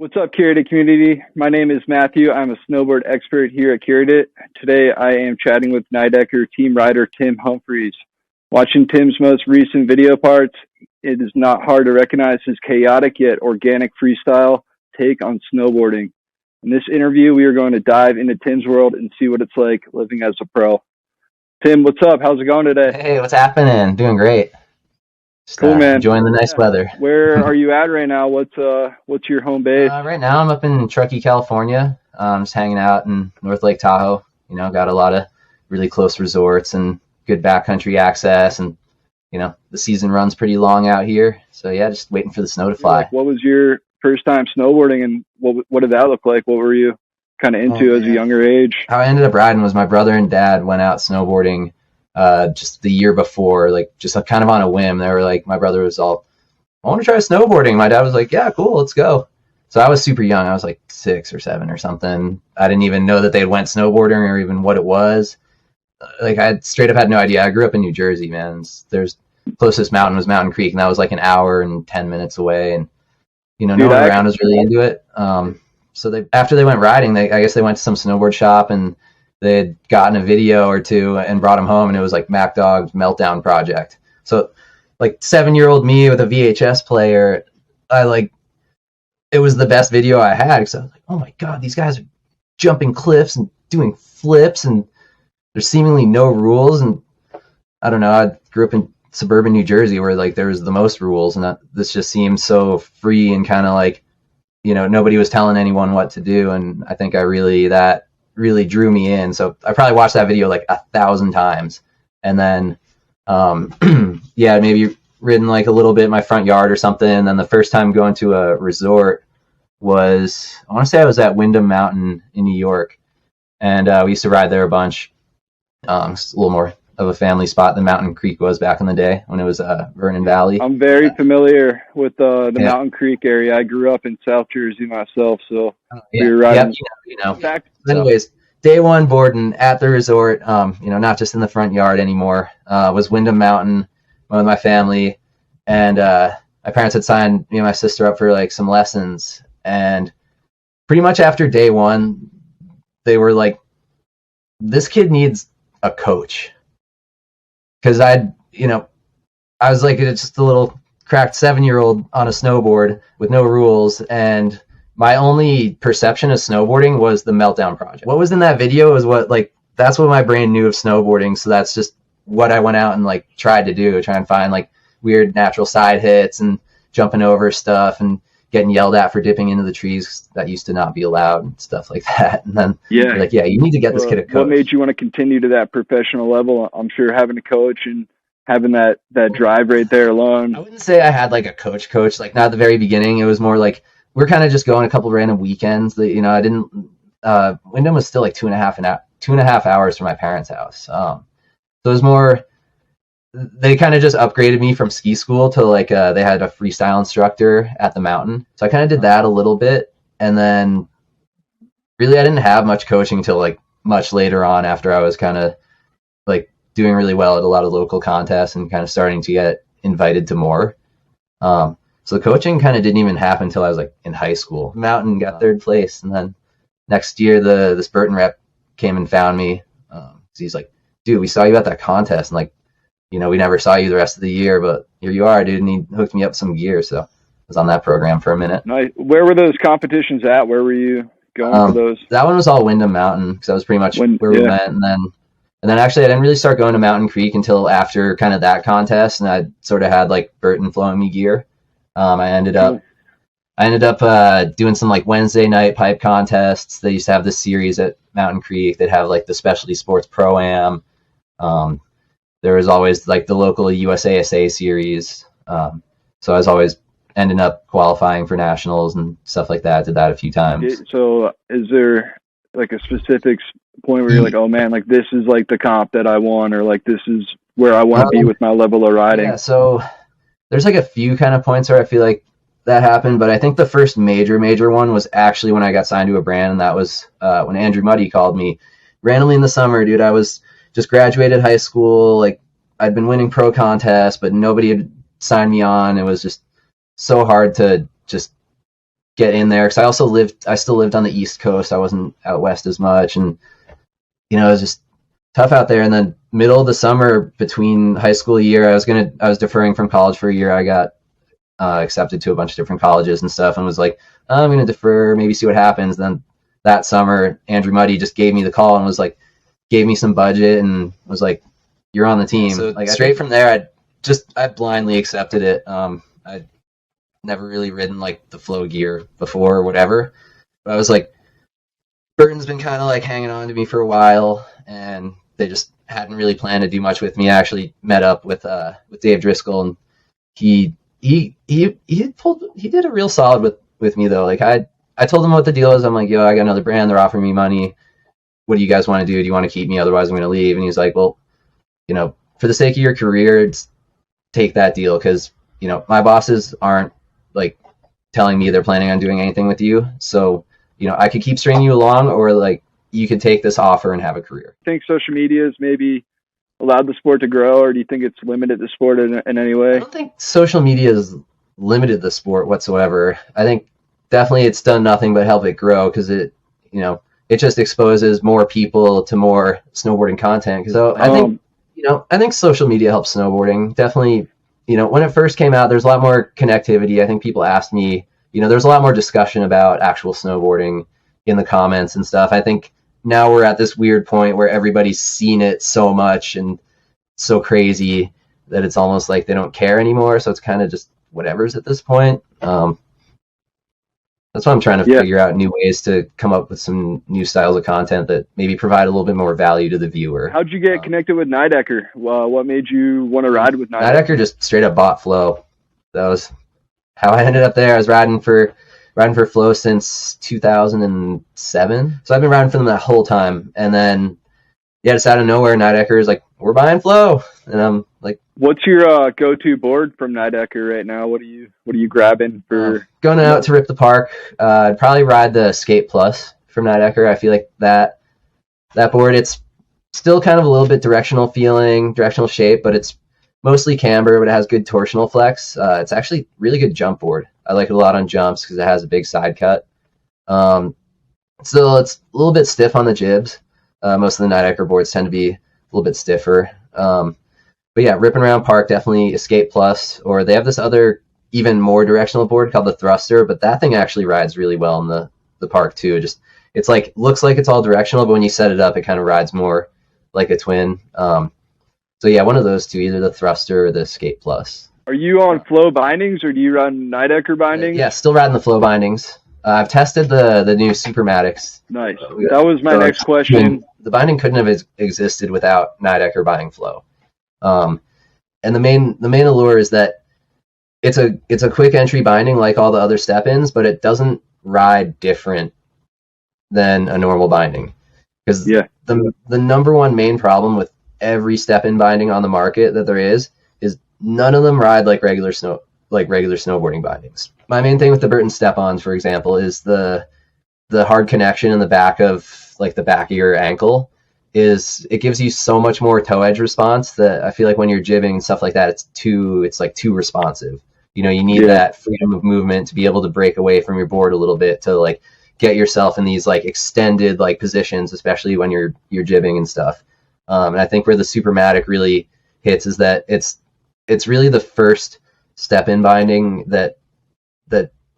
What's up, Curated community? My name is Matthew. I'm a snowboard expert here at Curated. Today, I am chatting with Nidecker team rider Tim Humphreys. Watching Tim's most recent video parts, it is not hard to recognize his chaotic yet organic freestyle take on snowboarding. In this interview, we are going to dive into Tim's world and see what it's like living as a pro. Tim, what's up? How's it going today? Hey, what's happening? Doing great. Just, cool, man. Enjoying the nice weather. Where are you at right now? What's your home base? Right now, I'm up in Truckee, California. Just hanging out in North Lake Tahoe. You know, got a lot of really close resorts and good backcountry access, and you know, the season runs pretty long out here. So yeah, just waiting for the snow to fly. What was your first time snowboarding, and what did that look like? What were you kind of into as a younger age? How I ended up riding was my brother and dad went out snowboarding just the year before, like just kind of on a whim. They were like, my brother was all, I want to try snowboarding. My dad was like, yeah, cool, let's go. So I was super young. I was like 6 or 7 or something. I didn't even know that they went snowboarding or even what it was. Like I straight up had no idea. I grew up in New Jersey, man. There's closest mountain was Mountain Creek, and that was like an hour and 10 minutes away. And you know, no one around was really into it. So after they went riding, I guess they went to some snowboard shop and they had gotten a video or two and brought them home, and it was like Mac Dog's Meltdown Project. So like 7-year-old me with a VHS player, it was the best video I had, because I was like, oh my God, these guys are jumping cliffs and doing flips, and there's seemingly no rules. And I don't know, I grew up in suburban New Jersey where like there was the most rules, and this just seemed so free and kind of like, you know, nobody was telling anyone what to do. And I think that really drew me in. So I probably watched that video like 1,000 times, and then yeah, maybe ridden like a little bit in my front yard or something. And then the first time going to a resort was, I want to say I was at Windham Mountain in New York, and we used to ride there a bunch. It's a little more of a family spot than Mountain Creek was back in the day when it was Vernon Valley. I'm very familiar with the Mountain Creek area. I grew up in South Jersey myself, so we were riding. You know. Anyways, day one boarding at the resort, you know, not just in the front yard anymore, was Windham Mountain with my family, and my parents had signed me and my sister up for like some lessons, and pretty much after day one, they were like, this kid needs a coach. Because I was like just a little cracked 7-year-old on a snowboard with no rules, and my only perception of snowboarding was the Meltdown Project. What was in that video is that's what my brain knew of snowboarding. So that's just what I went out and like tried to do, try and find like weird natural side hits and jumping over stuff and getting yelled at for dipping into the trees that used to not be allowed and stuff like that. And then you need to get this kid a coach. What made you want to continue to that professional level? I'm sure having a coach and having that drive right there alone. I wouldn't say I had like a coach, like not at the very beginning. It was more like we're kind of just going a couple random weekends. That, you know, I didn't. Windham was still like 2.5 hours from my parents' house. So it was more. They kind of just upgraded me from ski school to like they had a freestyle instructor at the mountain. So I kind of did that a little bit, and then really I didn't have much coaching until like much later on, after I was kind of like doing really well at a lot of local contests and kind of starting to get invited to more. So the coaching kind of didn't even happen until I was like in high school. Mountain got 3rd place, and then next year the Burton rep came and found me. He's like, dude, we saw you at that contest, and like, you know, we never saw you the rest of the year, but here you are, dude. And he hooked me up with some gear. So I was on that program for a minute. Nice. Where were those competitions at? Where were you going for those? That one was all Windham Mountain, because that was pretty much where we went. And then actually I didn't really start going to Mountain Creek until after kind of that contest. And I sort of had like Burton flowing me gear. I ended up doing some like Wednesday night pipe contests. They used to have this series at Mountain Creek. They'd have like the Specialty Sports Pro-Am. There was always like the local USASA series. So I was always ending up qualifying for nationals and stuff like that. I did that a few times. So is there like a specific point where you're like, oh man, like this is like the comp that I won, or like this is where I want to be with my level of riding? Yeah, so there's like a few kind of points where I feel like that happened, but I think the first major one was actually when I got signed to a brand, and that was when Andrew Muddy called me randomly in the summer. Dude, I was just graduated high school, like I'd been winning pro contests, but nobody had signed me on. It was just so hard to just get in there, because I still lived on the East Coast. I wasn't out west as much, and it was just tough out there. And then middle of the summer between high school year, I was deferring from college for a year. I got accepted to a bunch of different colleges and stuff, and was like, I'm going to defer, maybe see what happens. Then that summer, Andrew Muddy just gave me the call and was like, gave me some budget and was like, you're on the team. So like straight from there, I blindly accepted it. I'd never really ridden like the flow gear before or whatever, but I was like, Burton's been kind of like hanging on to me for a while, and they just hadn't really planned to do much with me. I actually met up with Dave Driscoll, and he did a real solid with me though. Like I told him what the deal is. I'm like, yo, I got another brand. They're offering me money. What do you guys want to do? Do you want to keep me? Otherwise, I'm going to leave. And he's like, well, for the sake of your career, take that deal, because my bosses aren't like telling me they're planning on doing anything with you. So I could keep stringing you along, or like you could take this offer and have a career. I think social media has maybe allowed the sport to grow, or do you think it's limited the sport in any way? I don't think social media has limited the sport whatsoever. I think definitely it's done nothing but help it grow, because it just exposes more people to more snowboarding content. So I think social media helps snowboarding. Definitely, when it first came out, there's a lot more connectivity. I think people asked me, there's a lot more discussion about actual snowboarding in the comments and stuff. I think now we're at this weird point where everybody's seen it so much and so crazy that it's almost like they don't care anymore. So it's kind of just whatever's at this point. That's why I'm trying to figure out new ways to come up with some new styles of content that maybe provide a little bit more value to the viewer. How'd you get connected with Nidecker? What made you want to ride with Nidecker? Nidecker just straight up bought Flow. That was how I ended up there. I was riding for Flow since 2007. So I've been riding for them that whole time. And then, just out of nowhere, Nidecker is like, we're buying Flow. And I'm like, what's your go-to board from Nidecker right now? What are you grabbing for going out to rip the park? I'd probably ride the Skate Plus from Nidecker. I feel like that board, it's still kind of a little bit directional shape, but it's mostly camber, but it has good torsional flex. It's actually really good jump board. I like it a lot on jumps because it has a big side cut. Still, it's a little bit stiff on the jibs. Most of the Nidecker boards tend to be a little bit stiffer. But yeah, ripping around park, definitely Escape Plus, or they have this other even more directional board called the Thruster, but that thing actually rides really well in the park too. It's like, looks like it's all directional, but when you set it up, it kind of rides more like a twin. So yeah, one of those two, either the Thruster or the Escape Plus. Are you on Flow bindings, or do you run Nidecker bindings? Yeah, still riding the Flow bindings. I've tested the new Supermatics. Nice. That was my next question. The binding couldn't have existed without Nidecker buying Flow. And the main allure is that it's a quick entry binding like all the other step-ins, but it doesn't ride different than a normal binding. Because the number one main problem with every step-in binding on the market that there is none of them ride like regular snowboarding bindings. My main thing with the Burton step-ons, for example, is the hard connection in the back of your ankle. It gives you so much more toe edge response that I feel like when you're jibbing and stuff like that, it's too responsive. You need that freedom of movement to be able to break away from your board a little bit, to like get yourself in these like extended like positions, especially when you're jibbing and stuff. And I think where the Supermatic really hits is that it's really the first step-in binding that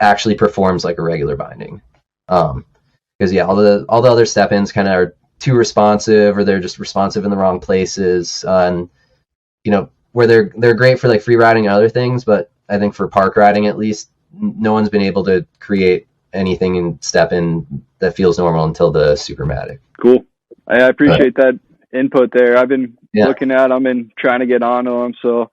actually performs like a regular binding. Because all the other step-ins kind of are too responsive, or they're just responsive in the wrong places, and where they're great for like free riding and other things, but I think for park riding at least, no one's been able to create anything in step-in that feels normal until the Supermatic. Cool. I appreciate that input there. I've been looking at them and trying to get onto them, so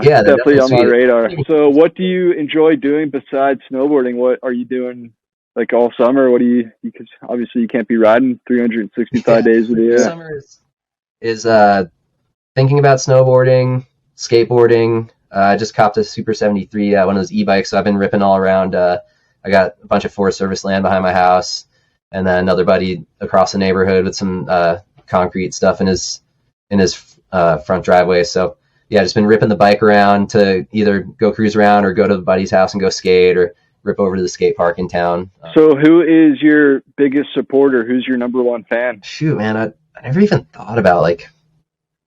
definitely on my radar. So what do you enjoy doing besides snowboarding? What are you doing like all summer? What do you, because obviously you can't be riding 365 days a year. Summer is thinking about snowboarding, skateboarding. I just copped a Super 73, one of those e-bikes, so I've been ripping all around. I got a bunch of Forest Service land behind my house, and then another buddy across the neighborhood with some concrete stuff in his front driveway. So yeah, just been ripping the bike around to either go cruise around or go to the buddy's house and go skate, or rip over to the skate park in town. So who is your biggest supporter? Who's your number one fan? Shoot, man, I never even thought about like,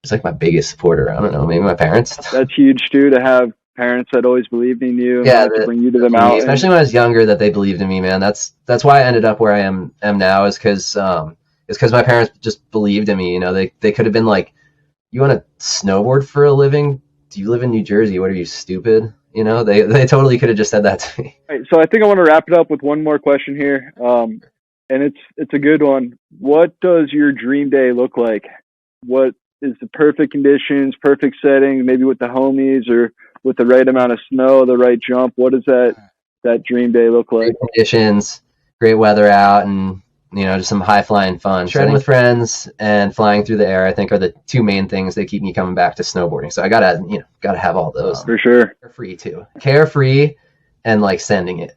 it's like my biggest supporter. I don't know, maybe my parents. That's huge too, to have parents that always believed in you and Yeah, to bring you to the mountain. Especially when I was younger, that they believed in me, man. That's why I ended up where I am now, is because my parents just believed in me. You know, they could have been like, you want to snowboard for a living? Do you live in New Jersey? What are you, stupid? You know, they totally could have just said that to me. All right, so I think I want to wrap it up with one more question here. And it's a good one. What does your dream day look like? What is the perfect conditions, perfect setting, maybe with the homies or with the right amount of snow, the right jump? What does that dream day look like? Great conditions, great weather out, and just some high flying fun. Shredding with friends and flying through the air, I think, are the two main things that keep me coming back to snowboarding. So I gotta have all those. For sure. Carefree too. Carefree and like sending it.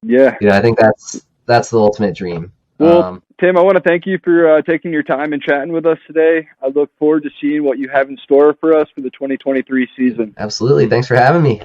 Yeah. I think that's the ultimate dream. Well, Tim, I want to thank you for taking your time and chatting with us today. I look forward to seeing what you have in store for us for the 2023 season. Absolutely. Thanks for having me.